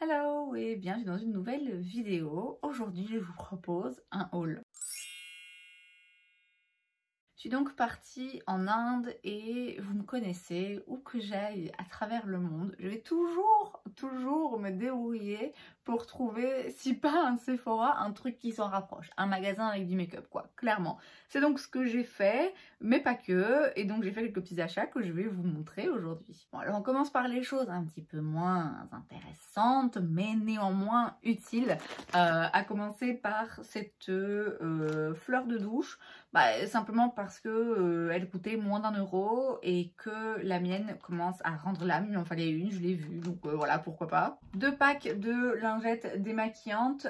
Hello et bienvenue dans une nouvelle vidéo. Aujourd'hui, je vous propose un haul. Je suis donc partie en Inde et vous me connaissez, où que j'aille à travers le monde, je vais toujours me débrouiller pour trouver, si pas un Sephora, un truc qui s'en rapproche, un magasin avec du make-up quoi, clairement. C'est donc ce que j'ai fait, mais pas que, et donc j'ai fait quelques petits achats que je vais vous montrer aujourd'hui. Bon, alors on commence par les choses un petit peu moins intéressantes, mais néanmoins utiles, à commencer par cette fleur de douche. Simplement parce que elle coûtait moins d'1 € et que la mienne commence à rendre l'âme. Il m'en fallait une, je l'ai vue, donc voilà, pourquoi pas. 2 packs de lingettes démaquillantes,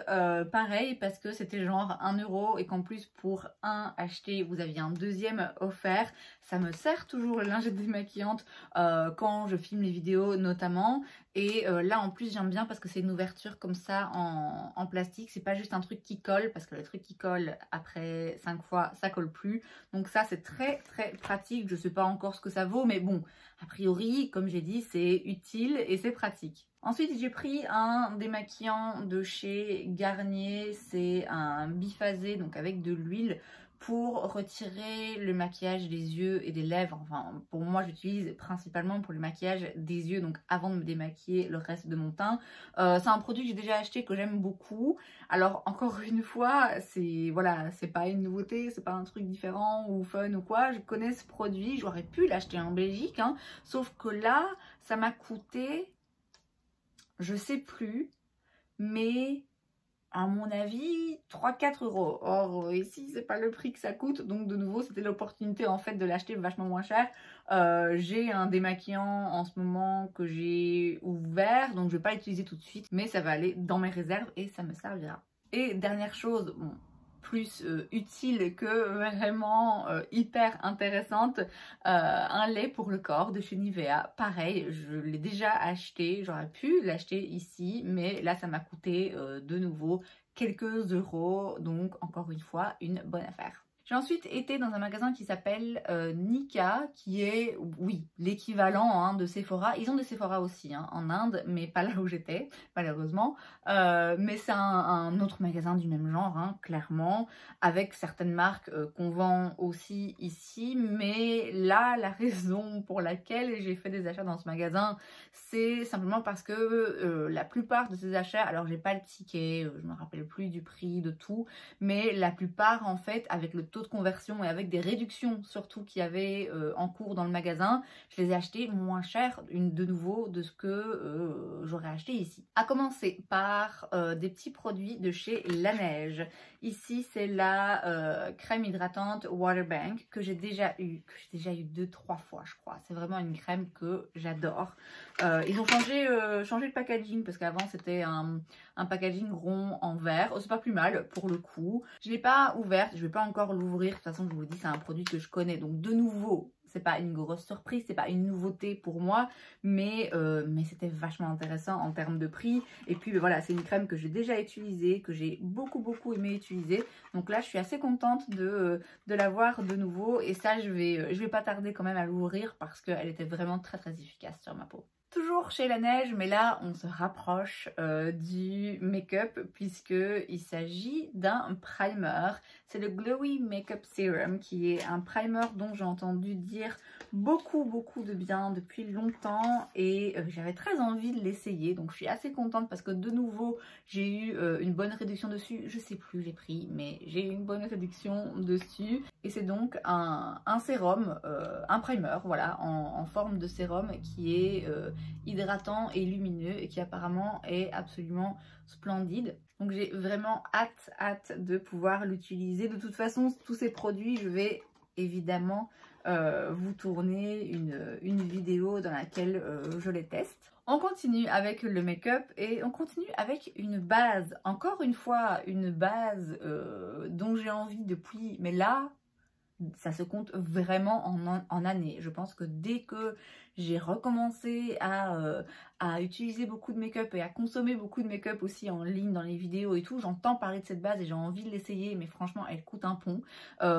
pareil parce que c'était genre 1 € et qu'en plus pour un acheté vous aviez un deuxième offert. Ça me sert toujours les lingettes démaquillantes quand je filme les vidéos notamment. Et là en plus j'aime bien parce que c'est une ouverture comme ça en plastique, c'est pas juste un truc qui colle, parce que le truc qui colle après 5 fois ça colle plus, donc ça c'est très pratique. Je sais pas encore ce que ça vaut, mais bon, a priori comme j'ai dit c'est utile et c'est pratique. Ensuite j'ai pris un démaquillant de chez Garnier, c'est un biphasé donc avec de l'huile pour retirer le maquillage des yeux et des lèvres. Enfin pour moi j'utilise principalement pour le maquillage des yeux, donc avant de me démaquiller le reste de mon teint. C'est un produit que j'ai déjà acheté, que j'aime beaucoup. Alors encore une fois, c'est voilà, c'est pas une nouveauté, c'est pas un truc différent ou fun ou quoi. Je connais ce produit, j'aurais pu l'acheter en Belgique, hein, sauf que là ça m'a coûté, je sais plus, mais à mon avis 3-4 €. Or ici c'est pas le prix que ça coûte, donc de nouveau c'était l'opportunité en fait de l'acheter vachement moins cher. J'ai un démaquillant en ce moment que j'ai ouvert, donc je vais pas l'utiliser tout de suite, mais ça va aller dans mes réserves et ça me servira. Et dernière chose, bon, plus utile que vraiment hyper intéressante, un lait pour le corps de chez Nivea. Pareil, je l'ai déjà acheté, j'aurais pu l'acheter ici, mais là ça m'a coûté de nouveau quelques euros, donc encore une fois une bonne affaire. J'ai ensuite été dans un magasin qui s'appelle Nika, qui est, oui, l'équivalent de Sephora. Ils ont des Sephora aussi en Inde, mais pas là où j'étais, malheureusement. Mais c'est un autre magasin du même genre, clairement, avec certaines marques qu'on vend aussi ici. Mais là, la raison pour laquelle j'ai fait des achats dans ce magasin, c'est simplement parce que la plupart de ces achats, alors j'ai pas le ticket, je me rappelle plus du prix de tout, mais la plupart en fait, avec le taux de conversion et avec des réductions surtout qu'il y avait en cours dans le magasin, je les ai achetés moins cher de nouveau de ce que j'aurais acheté ici. À commencer par des petits produits de chez Laneige. Ici c'est la crème hydratante Waterbank que j'ai déjà eu 2-3 fois je crois. C'est vraiment une crème que j'adore. Ils ont changé le packaging parce qu'avant c'était un packaging rond en verre. Oh, c'est pas plus mal pour le coup. Je l'ai pas ouverte, je vais pas encore l'ouvrir. De toute façon je vous dis c'est un produit que je connais, donc de nouveau c'est pas une grosse surprise, c'est pas une nouveauté pour moi, mais c'était vachement intéressant en termes de prix. Et puis voilà, c'est une crème que j'ai déjà utilisée, que j'ai beaucoup aimé utiliser, donc là je suis assez contente de l'avoir de nouveau. Et ça je vais pas tarder quand même à l'ouvrir parce qu'elle était vraiment très efficace sur ma peau. Toujours chez Laneige, mais là on se rapproche du make-up puisqu'il s'agit d'un primer. C'est le Glowy Makeup Serum qui est un primer dont j'ai entendu dire beaucoup de bien depuis longtemps et j'avais très envie de l'essayer, donc je suis assez contente parce que de nouveau j'ai eu une bonne réduction dessus. Je sais plus les prix, mais j'ai eu une bonne réduction dessus et c'est donc un sérum, un primer, voilà, en forme de sérum qui est hydratant et lumineux et qui apparemment est absolument splendide. Donc j'ai vraiment hâte de pouvoir l'utiliser. De toute façon, tous ces produits, je vais évidemment vous tourner une vidéo dans laquelle je les teste. On continue avec le make-up et on continue avec une base. Encore une fois, une base dont j'ai envie depuis, mais là, ça se compte vraiment en années. Je pense que dès que j'ai recommencé à utiliser beaucoup de make-up et à consommer beaucoup de make-up aussi en ligne dans les vidéos et tout, j'entends parler de cette base et j'ai envie de l'essayer, mais franchement elle coûte un pont.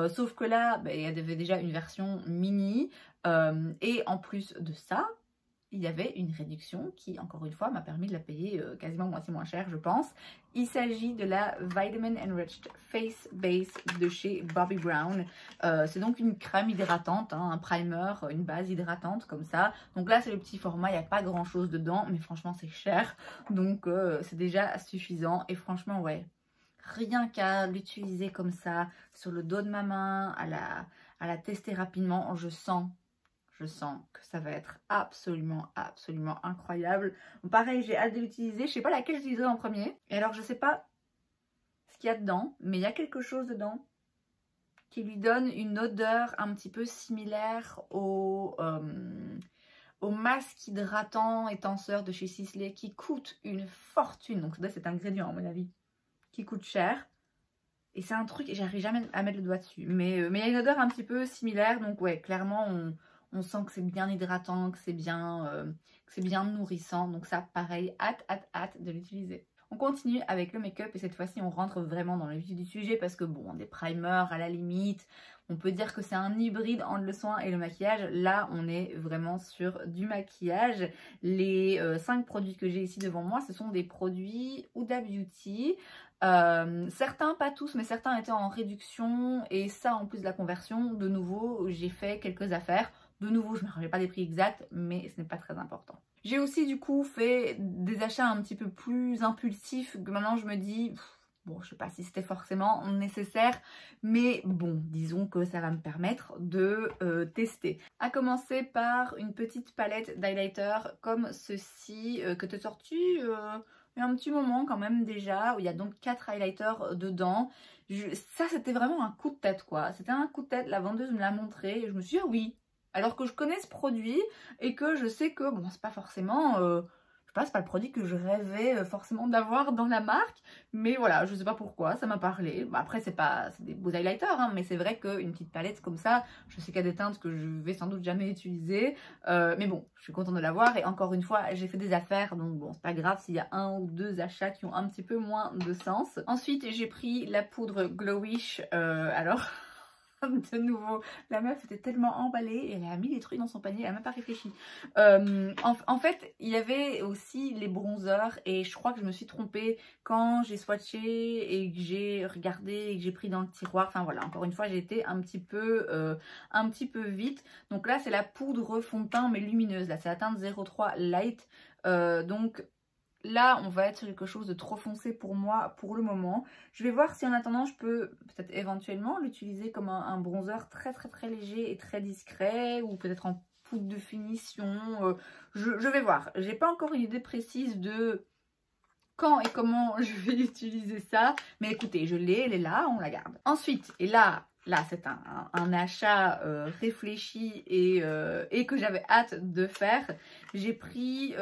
Sauf que là, il y avait déjà une version mini et en plus de ça, il y avait une réduction qui, encore une fois, m'a permis de la payer quasiment moitié moins cher, je pense. Il s'agit de la Vitamin Enriched Face Base de chez Bobbi Brown. C'est donc une crème hydratante, hein, un primer, une base hydratante comme ça. Donc là, c'est le petit format, il n'y a pas grand chose dedans, mais franchement, c'est cher. Donc, c'est déjà suffisant. Et franchement, ouais, rien qu'à l'utiliser comme ça, sur le dos de ma main, à la tester rapidement, je sens que ça va être absolument incroyable. Pareil, j'ai hâte de l'utiliser. Je sais pas laquelle j'utiliserai en premier. Et alors, je sais pas ce qu'il y a dedans, mais il y a quelque chose dedans qui lui donne une odeur un petit peu similaire au masque hydratant et tenseur de chez Sisley qui coûte une fortune. Donc, ça doit être cet ingrédient, à mon avis, qui coûte cher. Et c'est un truc, j'arrive jamais à mettre le doigt dessus. Mais il y a une odeur un petit peu similaire. Donc, ouais, clairement, on sent que c'est bien hydratant, que c'est bien nourrissant. Donc ça, pareil, hâte de l'utiliser. On continue avec le make-up et cette fois-ci, on rentre vraiment dans le vif du sujet parce que bon, des primers à la limite, on peut dire que c'est un hybride entre le soin et le maquillage. Là, on est vraiment sur du maquillage. Les 5 produits que j'ai ici devant moi, ce sont des produits Huda Beauty. Certains, pas tous, mais certains étaient en réduction et ça, en plus de la conversion, de nouveau, j'ai fait quelques affaires. De nouveau, je ne me rappelle pas des prix exacts, mais ce n'est pas très important. J'ai aussi du coup fait des achats un petit peu plus impulsifs que maintenant je me dis, bon, je sais pas si c'était forcément nécessaire, mais bon, disons que ça va me permettre de tester. À commencer par une petite palette d'highlighter comme ceci, que tu as sorti il y a un petit moment quand même déjà, où il y a donc 4 highlighters dedans. Ça, c'était vraiment un coup de tête quoi. C'était un coup de tête, la vendeuse me l'a montré et je me suis dit, ah oui. Alors que je connais ce produit et que je sais que, bon, c'est pas forcément, je sais pas, c'est pas le produit que je rêvais forcément d'avoir dans la marque. Mais voilà, je sais pas pourquoi, ça m'a parlé. Bah, après, c'est des beaux highlighters, hein, mais c'est vrai qu'une petite palette comme ça, je sais qu'il y a des teintes que je vais sans doute jamais utiliser. Mais bon, je suis contente de l'avoir et encore une fois, j'ai fait des affaires, donc bon, c'est pas grave s'il y a 1 ou 2 achats qui ont un petit peu moins de sens. Ensuite, j'ai pris la poudre Glowish, alors... De nouveau, la meuf était tellement emballée et elle a mis des trucs dans son panier, elle n'a même pas réfléchi. En fait, il y avait aussi les bronzers et je crois que je me suis trompée quand j'ai swatché et que j'ai regardé et que j'ai pris dans le tiroir. Enfin voilà, encore une fois, j'ai été un petit peu vite. Donc là, c'est la poudre fond de teint mais lumineuse. Là, c'est la teinte 03 Light. Donc... Là, on va être sur quelque chose de trop foncé pour moi pour le moment. Je vais voir si en attendant, je peux peut-être éventuellement l'utiliser comme un bronzer très léger et très discret ou peut-être en poudre de finition. Je vais voir. J'ai pas encore une idée précise de quand et comment je vais utiliser ça. Mais écoutez, je l'ai, elle est là, on la garde. Ensuite, et là c'est un achat réfléchi et que j'avais hâte de faire. J'ai pris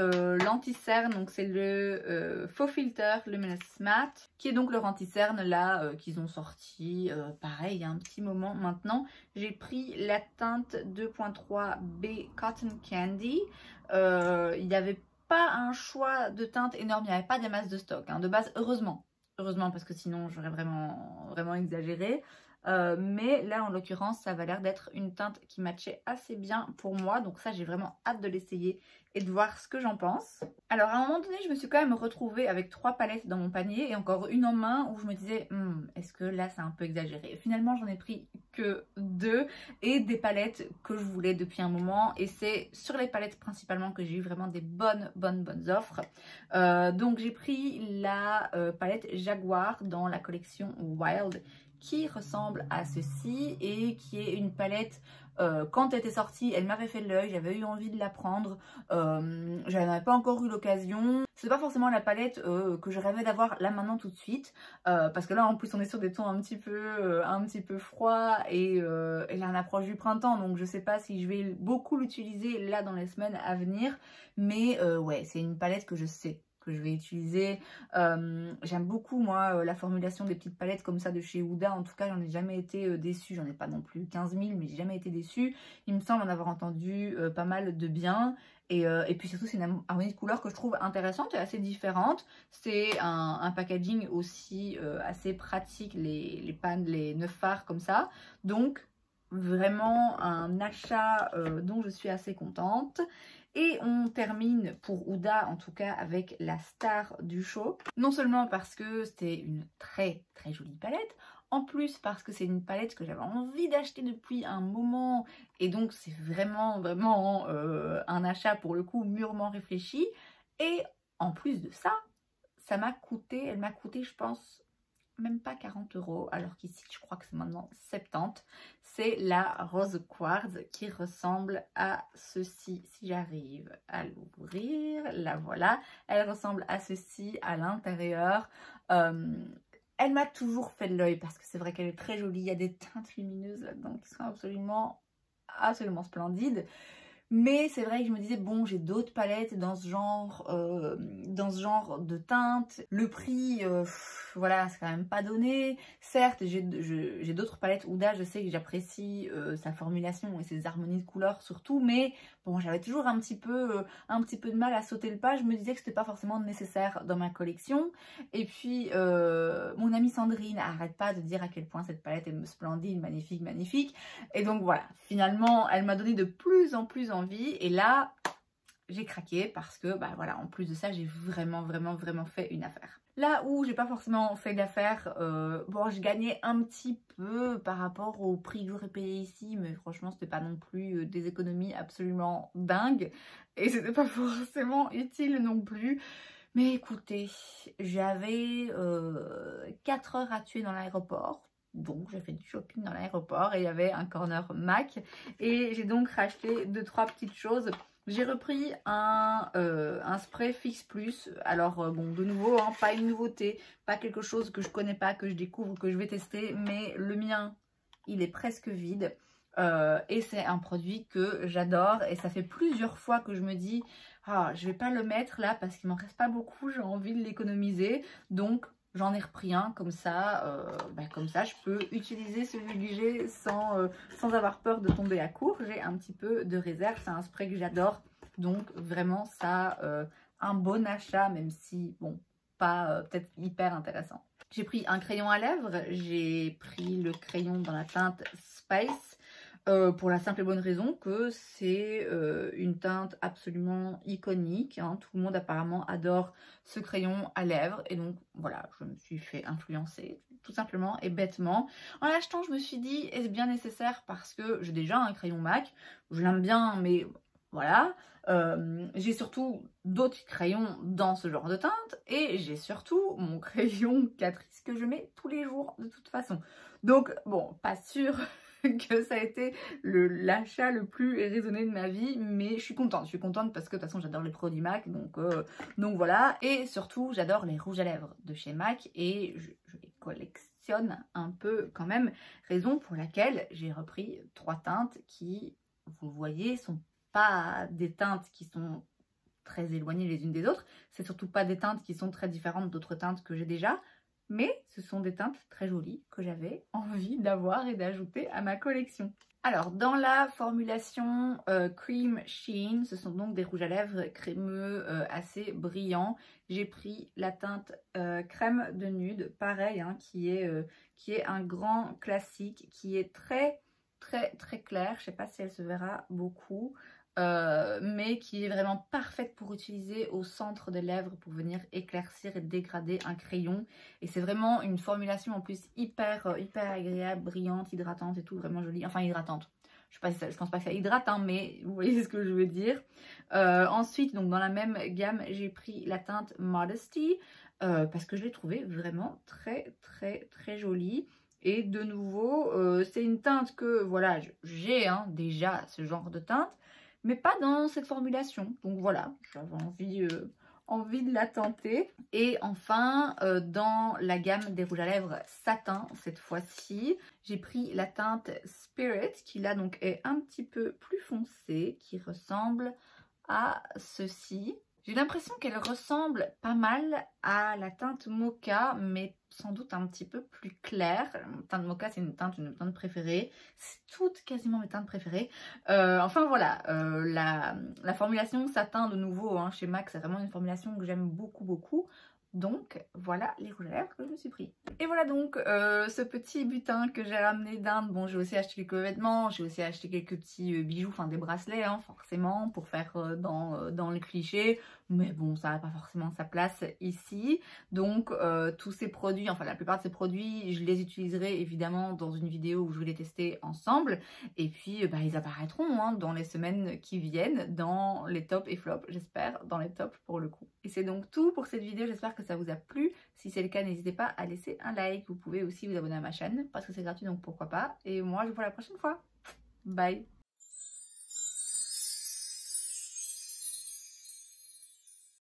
l'anti-cerne, donc c'est le Faux Filter Luminous Matte, qui est donc leur anti-cerne là qu'ils ont sorti, pareil, il y a un petit moment maintenant. J'ai pris la teinte 2.3 B Cotton Candy. Il n'y avait pas un choix de teinte énorme, il n'y avait pas des masses de stock, hein, de base, heureusement parce que sinon j'aurais vraiment exagéré. Mais là en l'occurrence ça va l'air d'être une teinte qui matchait assez bien pour moi, donc ça j'ai vraiment hâte de l'essayer et de voir ce que j'en pense. Alors à un moment donné je me suis quand même retrouvée avec 3 palettes dans mon panier et encore une en main où je me disais est-ce que là c'est un peu exagéré. Finalement j'en ai pris que 2 et des palettes que je voulais depuis un moment et c'est sur les palettes principalement que j'ai eu vraiment des bonnes offres. Donc j'ai pris la palette Jaguar dans la collection Wild qui ressemble à ceci et qui est une palette, quand elle était sortie, elle m'avait fait l'œil, j'avais eu envie de la prendre, je n'avais pas encore eu l'occasion. C'est pas forcément la palette que je rêvais d'avoir là maintenant tout de suite, parce que là en plus on est sur des tons un petit peu froids et là on approche du printemps, donc je sais pas si je vais beaucoup l'utiliser là dans les semaines à venir, mais ouais, c'est une palette que je sais que je vais utiliser. J'aime beaucoup moi la formulation des petites palettes comme ça de chez Huda. En tout cas j'en ai jamais été déçue, j'en ai pas non plus 15 000 mais j'ai jamais été déçue. Il me semble en avoir entendu pas mal de bien et puis surtout c'est une harmonie de couleurs que je trouve intéressante et assez différente. C'est un packaging aussi assez pratique, les pannes, les 9 fards comme ça, donc vraiment un achat dont je suis assez contente. Et on termine pour Huda en tout cas avec la star du show. Non seulement parce que c'était une très très jolie palette, en plus parce que c'est une palette que j'avais envie d'acheter depuis un moment et donc c'est vraiment un achat pour le coup mûrement réfléchi. Et en plus de ça, elle m'a coûté je pense même pas 40 €, alors qu'ici je crois que c'est maintenant 70. C'est la rose quartz qui ressemble à ceci, si j'arrive à l'ouvrir, la voilà, elle ressemble à ceci à l'intérieur. Elle m'a toujours fait de l'œil parce que c'est vrai qu'elle est très jolie, il y a des teintes lumineuses là-dedans qui sont absolument splendides. Mais c'est vrai que je me disais, bon, j'ai d'autres palettes dans ce genre de teinte. Le prix, voilà, c'est quand même pas donné. Certes, j'ai d'autres palettes Huda, je sais que j'apprécie sa formulation et ses harmonies de couleurs surtout, mais bon, j'avais toujours un petit peu de mal à sauter le pas. Je me disais que c'était pas forcément nécessaire dans ma collection. Et puis, mon amie Sandrine arrête pas de dire à quel point cette palette est splendide, magnifique, magnifique. Et donc voilà, finalement, elle m'a donné de plus en plus envie. Et là, j'ai craqué parce que, bah voilà, en plus de ça, j'ai vraiment fait une affaire. Là où j'ai pas forcément fait d'affaire, bon, je gagnais un petit peu par rapport au prix que j'aurais payé ici, mais franchement, c'était pas non plus des économies absolument dingues. Et c'était pas forcément utile non plus. Mais écoutez, j'avais 4 heures à tuer dans l'aéroport. Donc j'ai fait du shopping dans l'aéroport et il y avait un corner MAC. Et j'ai donc racheté 2-3 petites choses. J'ai repris un spray Fix Plus. Alors bon, de nouveau, hein, pas une nouveauté, pas quelque chose que je connais pas, que je découvre, que je vais tester. Mais le mien, il est presque vide. Et c'est un produit que j'adore. Et ça fait plusieurs fois que je me dis... Ah, je vais pas le mettre là parce qu'il m'en reste pas beaucoup, j'ai envie de l'économiser. Donc j'en ai repris un comme ça, je peux utiliser celui que j'ai sans avoir peur de tomber à court. J'ai un petit peu de réserve, c'est un spray que j'adore. Donc vraiment ça, un bon achat, même si bon, pas peut-être hyper intéressant. J'ai pris un crayon à lèvres, j'ai pris le crayon dans la teinte Spice. Pour la simple et bonne raison que c'est une teinte absolument iconique, hein. Tout le monde apparemment adore ce crayon à lèvres et donc voilà, je me suis fait influencer tout simplement et bêtement. En l'achetant, je me suis dit, est-ce bien nécessaire parce que j'ai déjà un crayon MAC, je l'aime bien mais voilà. J'ai surtout d'autres crayons dans ce genre de teinte et j'ai surtout mon crayon Catrice que je mets tous les jours de toute façon. Donc bon, pas sûr que ça a été l'achat le plus raisonné de ma vie, mais je suis contente parce que de toute façon j'adore les produits MAC, donc voilà. Et surtout j'adore les rouges à lèvres de chez MAC et je les collectionne un peu quand même, raison pour laquelle j'ai repris 3 teintes qui, vous le voyez, sont pas des teintes qui sont très éloignées les unes des autres, c'est surtout pas des teintes qui sont très différentes d'autres teintes que j'ai déjà, mais ce sont des teintes très jolies que j'avais envie d'avoir et d'ajouter à ma collection. Alors, dans la formulation Cream Sheen, ce sont donc des rouges à lèvres crémeux assez brillants. J'ai pris la teinte crème de nude, pareil, hein, qui est un grand classique, qui est très clair. Je ne sais pas si elle se verra beaucoup. Mais qui est vraiment parfaite pour utiliser au centre des lèvres pour venir éclaircir et dégrader un crayon. Et c'est vraiment une formulation en plus hyper agréable, brillante, hydratante et tout, vraiment jolie. Enfin hydratante, je pense pas que ça hydrate, hein, mais vous voyez ce que je veux dire. Ensuite, donc dans la même gamme, j'ai pris la teinte Modesty parce que je l'ai trouvée vraiment très jolie. Et de nouveau, c'est une teinte que voilà, j'ai déjà ce genre de teinte, mais pas dans cette formulation. Donc voilà, j'avais envie de la tenter. Et enfin, dans la gamme des rouges à lèvres satin, cette fois-ci, j'ai pris la teinte Spirit, qui là donc est un petit peu plus foncée, qui ressemble à ceci. J'ai l'impression qu'elle ressemble pas mal à la teinte Mocha, mais sans doute un petit peu plus claire. La teinte Mocha, c'est une teinte préférée. C'est toutes quasiment mes teintes préférées. Enfin voilà, la formulation satin de nouveau, hein, chez MAC, c'est vraiment une formulation que j'aime beaucoup. Donc voilà les rouges à lèvres que je me suis pris. Et voilà donc ce petit butin que j'ai ramené d'Inde. Bon, j'ai aussi acheté quelques vêtements, j'ai aussi acheté quelques petits bijoux, enfin des bracelets hein, forcément pour faire dans le cliché. Mais bon, ça n'a pas forcément sa place ici. Donc tous ces produits, enfin la plupart de ces produits, je les utiliserai évidemment dans une vidéo où je vais les tester ensemble. Et puis bah, ils apparaîtront hein, dans les semaines qui viennent, dans les tops et flops, j'espère, dans les tops pour le coup. Et c'est donc tout pour cette vidéo, j'espère que ça vous a plu. Si c'est le cas, n'hésitez pas à laisser un like. Vous pouvez aussi vous abonner à ma chaîne parce que c'est gratuit, donc pourquoi pas. Et moi, je vous vois la prochaine fois. Bye!